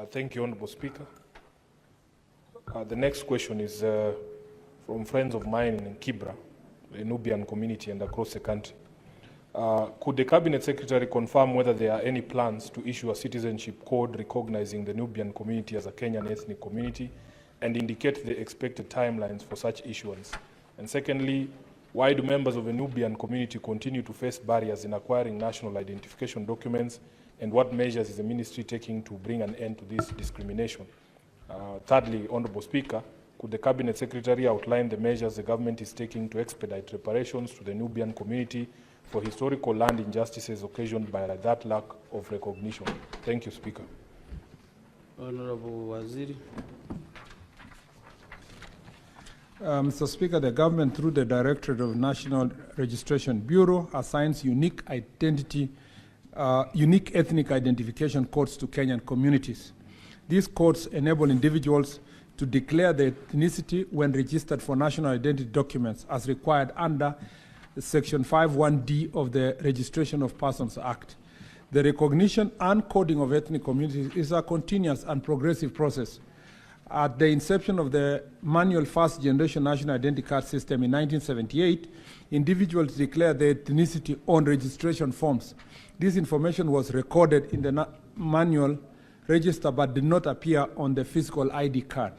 Thank you, Honorable Speaker. The next question is from friends of mine in Kibra, the Nubian community, and across the country. Could the Cabinet Secretary confirm whether there are any plans to issue a citizenship code recognizing the Nubian community as a Kenyan ethnic community and indicate the expected timelines for such issuance? And secondly, why do members of the Nubian community continue to face barriers in acquiring national identification documents, and what measures is the ministry taking to bring an end to this discrimination? Thirdly, Honorable Speaker, could the Cabinet Secretary outline the measures the government is taking to expedite reparations to the Nubian community for historical land injustices occasioned by that lack of recognition? Thank you, Speaker. Honorable Waziri. Mr. Speaker, the government, through the Directorate of National Registration Bureau, assigns unique ethnic identification codes to Kenyan communities. These codes enable individuals to declare their ethnicity when registered for national identity documents as required under Section 5(1)(d) of the Registration of Persons Act. The recognition and coding of ethnic communities is a continuous and progressive process. At the inception of the manual first-generation national identity card system in 1978, individuals declared their ethnicity on registration forms. This information was recorded in the manual register but did not appear on the physical ID card.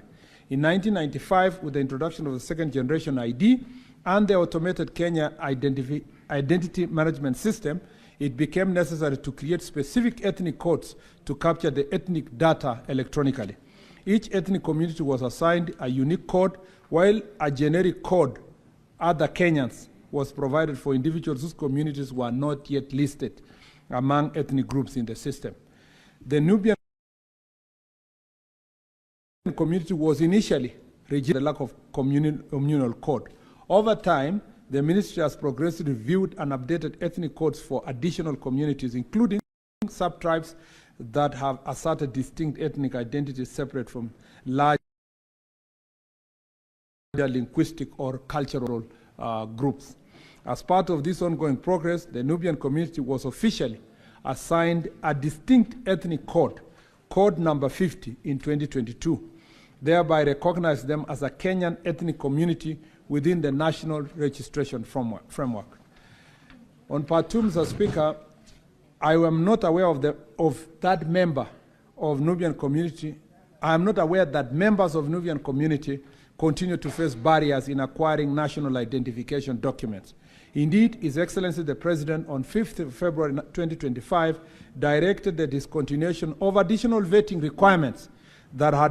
In 1995, with the introduction of the second-generation ID and the automated Kenya identity management system, it became necessary to create specific ethnic codes to capture the ethnic data electronically. Each ethnic community was assigned a unique code, while a generic code, other Kenyans, was provided for individuals whose communities were not yet listed among ethnic groups in the system. The Nubian community was initially registered the lack of communal code. Over time, the ministry has progressively reviewed and updated ethnic codes for additional communities, including sub-tribes that have asserted distinct ethnic identities separate from larger linguistic or cultural groups. As part of this ongoing progress, the Nubian community was officially assigned a distinct ethnic code, code number 50, in 2022, thereby recognizing them as a Kenyan ethnic community within the national registration framework. On part 2, Mr. Speaker, I am not aware of that member of Nubian community. I am not aware that members of Nubian community continue to face barriers in acquiring national identification documents. Indeed, His Excellency the President on 5th February 2025 directed the discontinuation of additional vetting requirements that had been